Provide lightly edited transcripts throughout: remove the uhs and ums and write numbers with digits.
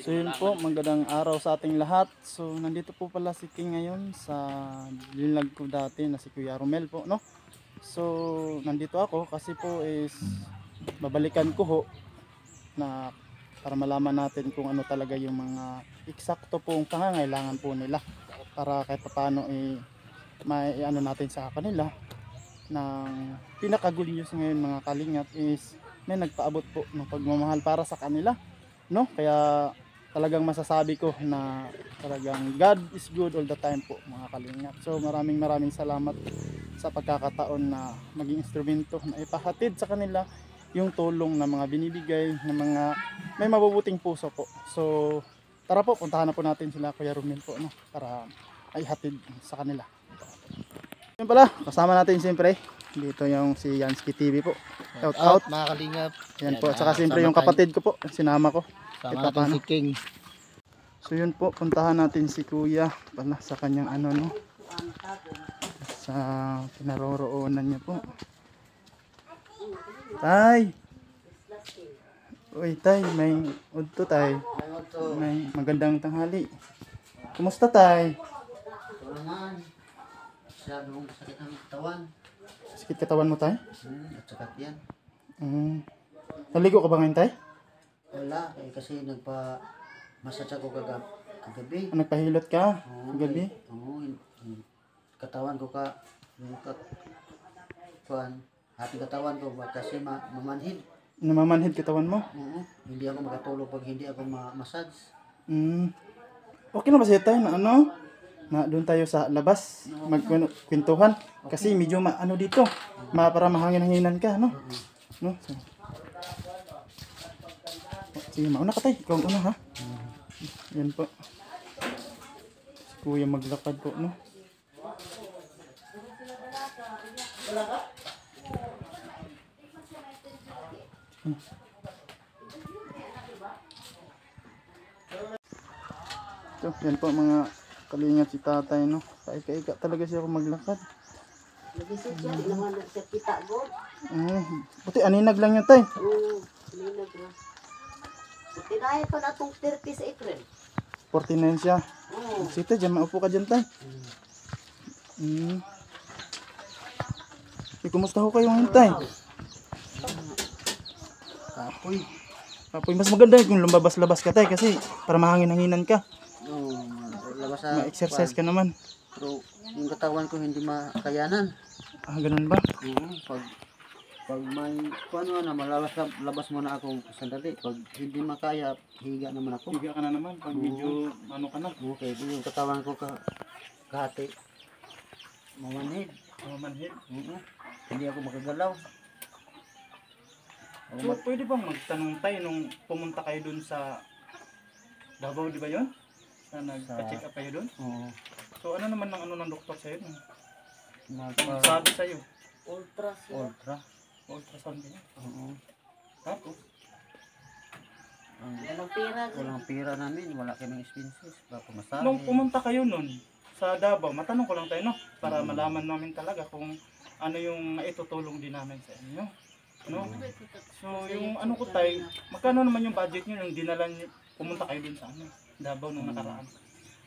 So yun po, magandang araw sa ating lahat. So nandito po pala si King ngayon sa linlag ko dati na si Kuya Romel po, no? So nandito ako kasi po is babalikan ko ho na para malaman natin kung ano talaga yung mga eksakto pong pangangailangan po nila para kahit paano may ano natin sa kanila ng pinaka-good news ngayon mga kalingap is may nagpaabot po ng pagmamahal para sa kanila, no? Kaya talagang masasabi ko na talagang God is good all the time po mga kalingap. So maraming salamat sa pagkakataon na maging instrumento na ipahatid sa kanila yung tulong na mga binibigay ng mga may mabubuting puso po. So tara po, puntahan na po natin sila Kuya Romel po, no, para ay hatid sa kanila. Yun pala, kasama natin siyempre dito yung si Yansky TV po. Shout out mga kalingap. yan po, at saka siyempre yung kapatid ko po, sinama ko. Sama natin si King. So yun po, puntahan natin si Kuya pala sa kanyang ano, no, sa kinaroroonan niya po. Tay! Uy tay, may udto tay. May magandang tanghali. Kumusta tay? Ito naman. Masyadong sakit ang katawan. Sakit katawan mo tay? At saka yan. Naligo ka ba ngayon tay? Wala. Kasi nagpa-massage ako kagabi. Nagpahilot ka gabi? Oo. Katawan ko yung kuan. Ating katawan ko kasi mamanhid. Namamanhid katawan mo? Oo. Hindi ako makatulog pag hindi ako massage. Okay na ba siya tayo na ano? Na doon tayo sa labas magkwentuhan kasi medyo ano dito, para mahangin-hanginan ka, no? No? So, sige, mauna ka tayo. Ikaw ang una, ha? Yan po. Si Kuya maglakad po, no? So, yan po mga kalingap si tatay, no? Kaika-ika talaga siya kung maglakad. Nagising siya, di naman siya kita go. Buti aninag lang yun tay. Oo, lilag na. Tinaya pa na itong 30 sa April. 49 siya. Oo. Sige, dyan maupo ka dyan tay. Kumusta ho kayo ngayon tay? Kapoy. Apoy, mas maganda kung lumabas-labas ka tay kasi para mahangin-hanginan ka. Oo. Labas sa Ma-exercise ka naman. Pero yung katawan ko hindi makayanan. Ganun ba? Oo. Pag may ano na labas muna ako sandali. Pag hindi makaya, higa naman ako. Higa ka na naman pag medyo ano ka na. Okay, yung katawan ko kahati. Mamanhid. Mamanhid. Oo. Hindi ako makagalaw. So, pwede bang magtanong tayo nung pumunta kayo dun sa Davao, di ba yun? Na nagpa-check up kayo dun? Oo. So, ano naman ng ng doktor sa'yo? Ang Nagpa- sabi sa'yo? Ultra siya. Ultra. Ultrasound niya. Oo. Tapos? Walang pera. Walang pera namin, wala kaming expenses. Baka masabi. Nung pumunta kayo nun sa Davao, matanong ko lang tayo, no? Para malaman namin talaga kung ano yung maitutulong din namin sa inyo. No? So, yung ano ko tayo, magkano naman yung budget nyo nung dinala nyo, pumunta kayo dun sa Davao nung nakaraan?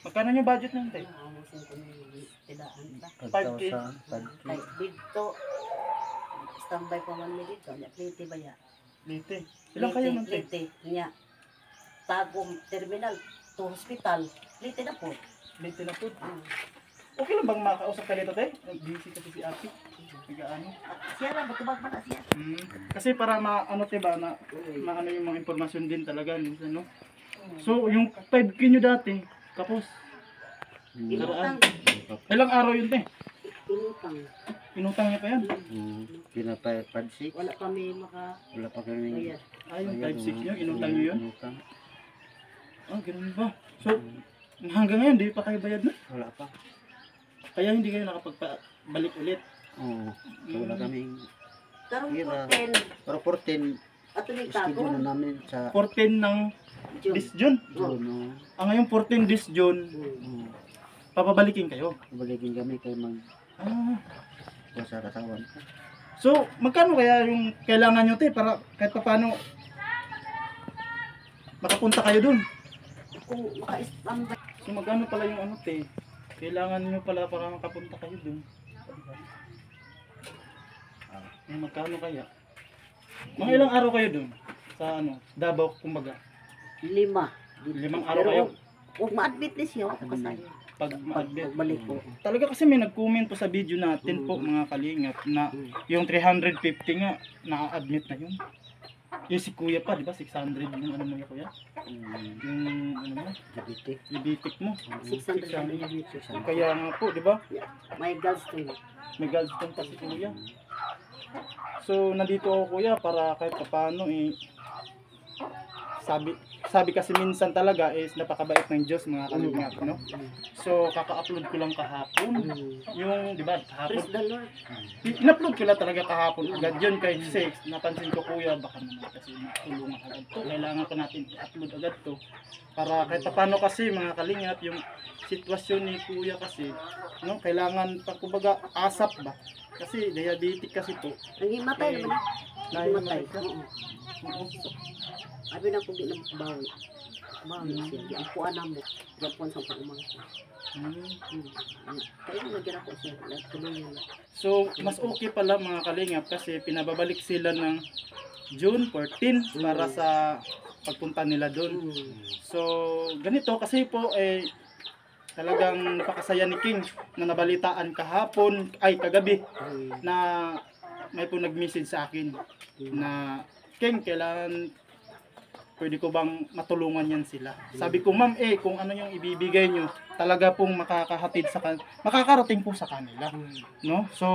Magkano yung budget nyo tayo? Amusin ko yung tidaan ba? 5K. Kay dito, standby pa man mi dito. Nya plite ba ya? Lite. Ilang kayo nun tayo? Plite. Nya, tagong terminal to hospital. Plite na po. Lite na po. Okay lang bang makausap ka dito tayo? Busy kasi si Ate. Ano? Siya lang, batubag pa na siya. Kasi para maano diba na maano yung mga impormasyon din talaga minsan, no? So yung 5K nyo dati tapos Inutang. ilang araw yun te? Inutang. Inutang niya pa yan? Pinapadsik. Wala pa may maka Wala pa kami. bayad. Yung 5-6 nyo, inutang nyo yun? Inutang. Ganun ba? So hanggang ngayon di pa kayo bayad na? Wala pa. Kaya hindi kayo nakapagpabalik ulit? Oo. Wala kaming. Karong Pira. 14. Pero 14, Ato may schedule tago. na namin sa 14 ng June. this June? June. No? Ngayon 14 this June, papabalikin kayo? Balikin kami kay mag sa katawan. So, magkano kaya yung kailangan nyo te para kahit paano makapunta kayo dun? kung maka-standby. So magkano pala yung ano te? Kailangan nyo pala para makapunta kayo dun. Magkano kaya? Mga ilang araw kayo dun? Sa ano? Davao kumbaga. 5. 5 araw kayo? Huwag ma-admit na siya, wala kasayo. Pag Pagbalik ko. talaga kasi may nag-comment po sa video natin po mga kalingap na yung 350 nga na-admit na yun. Yung si kuya pa, di ba? 600 yung ano mo yung kuya? Yung ano mo? Diabetic mo. 600 kami. Kaya nga po, di ba? May gallstone. May gallstone pa si kuya. So, nandito ako kuya para kahit paano sabi kasi minsan talaga is napakabait ng Diyos mga kalingap, no? So, kaka-upload ko lang kahapon. Yung, di ba, kahapon. Praise the Lord. In-upload ko lang talaga kahapon. Agad yun kay 6. Napansin ko kuya, baka naman kasi matulungan agad to. Kailangan ko natin i-upload agad to. Para kahit paano kasi mga kalingap, yung sitwasyon ni kuya kasi, no? Kailangan pa, kumbaga, asap ba? Kasi diabetic kasi po. Nangimatay naman. Nangimatay. Oo. Abi na po di na bawi. Bawi siya. Di ang puan na mo. Di ang puan sa pag-umangko. Kaya nagyan ako siya. Tuloy niya. So, mas okay pala mga kalingap kasi pinababalik sila ng June 14 para sa pagpunta nila doon. So, ganito kasi po talagang napakasaya ni King na nabalitaan kahapon, ay kagabi, na may po nag-message sa akin na King, kailangan pwede ko bang matulungan yan sila. Sabi ko, ma'am, kung ano yung ibibigay nyo, talaga pong makakahatid sa makakarating po sa kanila. No? So,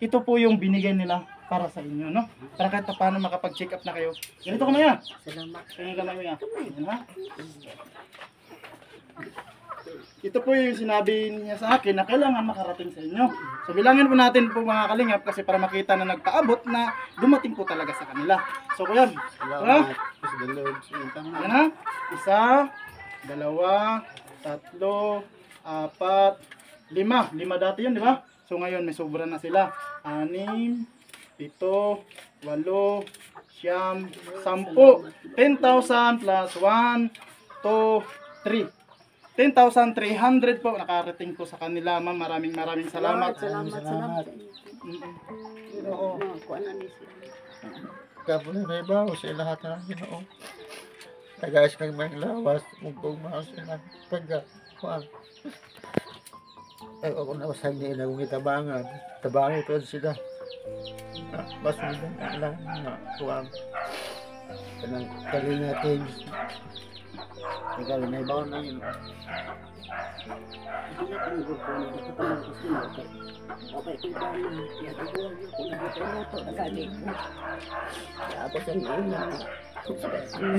ito po yung binigay nila para sa inyo, no? Para kahit paano makapag-check up na kayo. Ganito ka maya. Salamat. Ganito ka maya. Yan ha. Ito po yung sinabi niya sa akin na kailangan makarating sa inyo. So bilangin po natin po mga kalingap kasi para makita na nagpaabot na dumating po talaga sa kanila. So kuya, Salamat. yan ha? 1, 2, 3, 4, 5. 5 dati yun, di ba? So ngayon may sobra na sila. 6, 7, 8, 9, 10. 10,000 plus 1, 2, 3. 10,300 po nakarating po sa kanila, ma'am. Maraming salamat. Salamat. Oo. Kuan na ni siya. Kapag may baho sa lahat ng Ginoo. Tagais kang may lawas, mugtong mahal sila. Kuan. Ako na wasag niya na kung itabangan. Tabangan ito sila. Basudan ang lang na kuan. Kanang kalinga teams. Ikaw may baho na yun. Hindi na kung grupo na dito pa lang gusto mo. Okay, kita na. Yan, iguan niyo kung nagito na nagaling mo. Kaya ako sa iyo na.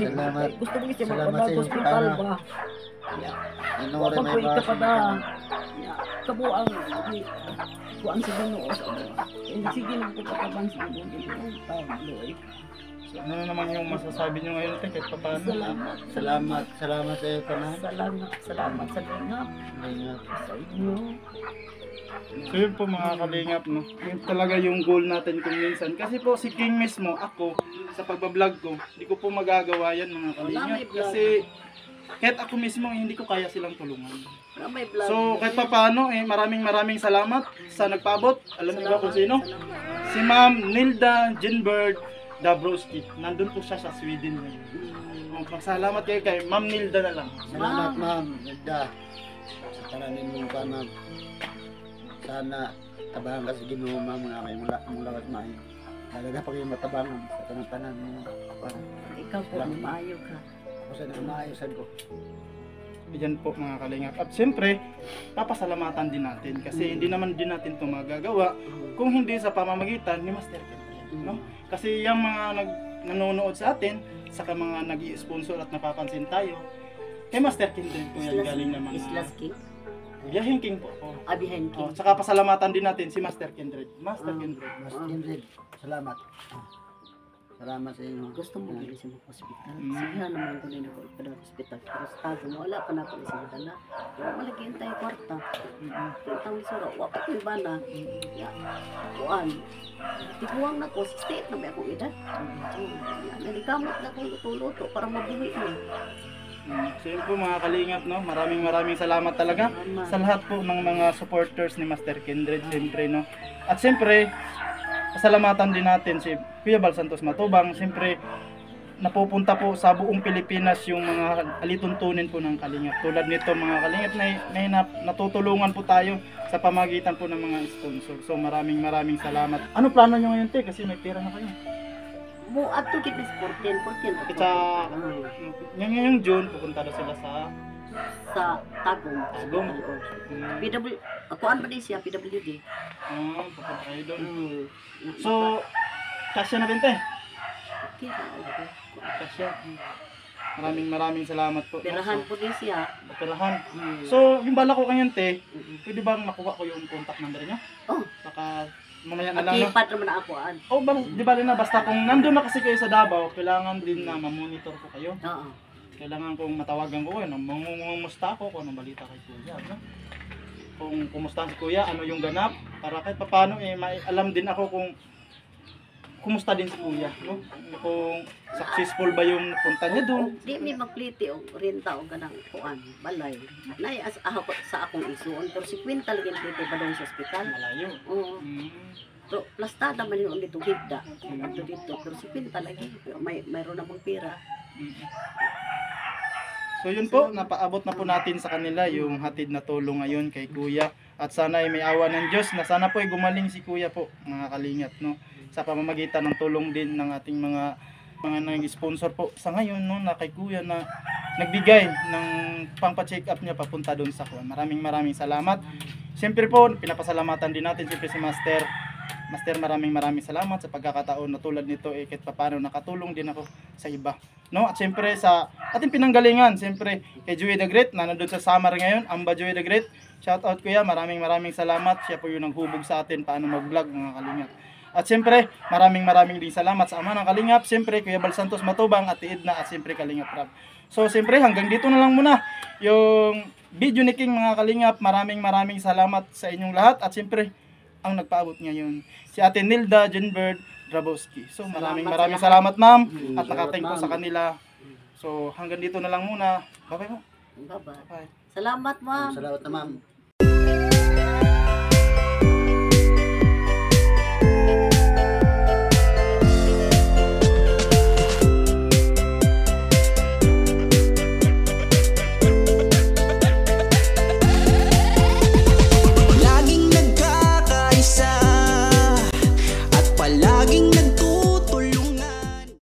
Salamat. Gusto mo siya Salamat mapag sa iyo. hospital ba? Inore may Kapag ka pa na. baho. Kabuang. Kuan sa Ginoo sa mo. Sige na ko katabang sa Ginoo. Tawag So, ano naman yung masasabi nyo ngayon, te, kahit paano? Salamat. Salamat sa iyo kanan. Salamat sa Lingap. Ingat. Sa inyo. So yun po mga kalingap, no? Yun talaga yung goal natin kung minsan. Kasi po si King mismo, ako, sa pagbablog ko, hindi ko po magagawa yan mga kalingap. Kasi kahit ako mismo, hindi ko kaya silang tulungan. May vlog. So kahit paano, maraming salamat sa nagpaabot. Alam niyo ba kung sino? Si Ma'am Nilda Jinberg Dabrowski. Nandun po siya sa Sweden ngayon. Magsalamat kayo kay Ma'am Nilda na lang. Salamat ma'am. Nagda. Sa paranin mo ka ma'am. Sana tabangan ka sa Ginoo ma'am nga may mula kat maayo. Talaga pa kayo matabangan sa tanang-tanan mo. Ikaw po, maayo ka. Ako sa namaayusan ko. Yan po mga kalingap. At siyempre, papasalamatan din natin kasi hindi naman din natin ito magagawa kung hindi sa pamamagitan ni Master Ken. No? Kasi yung mga nanonood sa atin, saka mga nag-i-sponsor at napapansin tayo, kay Master Ken din po yan galing ng mga Islas King? Biyahing King po. Abihan King. Saka pasalamatan din natin si Master Kindred. Master Kindred. Mas Kindred. Salamat. Salamat sa inyo. Gusto mo gili sa mga hospital? Sige naman ko din ako ipada hospital. Pero sa tago mo, wala pa na ako sa dala. Wala malagyan tayo kwarta. Kitang sura, wala pa ba na? Kuan. Tiguang na ko, 68 na ba akong edad? Nalikamot na kayo luto para mabuhi mo. So yun po mga kalingap, no? Maraming salamat talaga sa lahat po ng mga supporters ni Master Kindred, siyempre, no? At siyempre, pasalamatan din natin si Kuya Bal Santos Matubang. Siyempre, napupunta po sa buong Pilipinas yung mga alituntunin po ng kalingap. Tulad nito mga kalingap na natutulungan po tayo sa pamagitan po ng mga sponsor. So maraming salamat. Ano plano nyo ngayon, te? Kasi may pera na kayo. Mo ato kit is 14 Kita, ngayong June, pupunta na sila sa Tagum. Tagum. PW, ako an ba din siya PWD. Pupunta kayo doon. Mm. So, kasya na bente. Okay, Kasya. Maraming salamat po. pirahan po din siya. Pirahan. Mm. So, yung bala ko ngayon, te, Mm. pwede bang makuha ko yung contact number niyo? Oh, Baka mamaya na lang, no? akipat naman ako an. Oh, di ba na basta kung nandun na kasi kayo sa Davao, kailangan din na ma-monitor ko kayo. Oo. Kailangan kong matawagan ko kayo, mangumusta ako kung anong balita kay Kuya, no? Kung kumusta si Kuya, ano yung ganap, para kahit paano alam din ako kung kumusta din si Kuya, no? Kung successful ba yung punta niya doon. Di mi magpliti og renta og ganang kuan balay. Nay as ako sa akong isuon pero si Queen talaga pliti ba daw sa ospital. Malayo. Oo. Mm. Pero plastada man yun dito higda. Ato dito pero si Queen talaga mayroon na mong pira. So yun po, napaabot na po natin sa kanila yung hatid na tulong ngayon kay Kuya. At sana ay may awa ng Diyos na sana po ay gumaling si Kuya po, mga kalingap, no? Sa pamamagitan ng tulong din ng ating mga nag-sponsor po sa ngayon, no, na kay Kuya na nagbigay ng pangpa-check up niya papunta doon sa kuwan. Maraming salamat. Siyempre po, pinapasalamatan din natin siyempre si Master. Master, maraming salamat sa pagkakataon na tulad nito kahit paano nakatulong din ako sa iba. No? At siyempre sa ating pinanggalingan, siyempre kay Joey the Great na nandun sa Samar ngayon, Amba Joey the Great. Shout out Kuya, maraming salamat. Siya po yung naghubog sa atin paano mag-vlog mga kalingap. At siyempre, maraming din salamat sa ama ng kalingap. Siyempre, Kuya Bal Santos Matubang, Ate Edna at siyempre Kalingap Rab. So siyempre, hanggang dito na lang muna yung video ni King mga kalingap. Maraming salamat sa inyong lahat. At siyempre, ang nagpaabot ngayon, si Ate Nilda Jenbird Drabowski. So maraming salamat ma'am at nakating po sa kanila. So hanggang dito na lang muna. Bye-bye mo. Bye-bye. Bye. Salamat ma'am. Salamat na ma'am.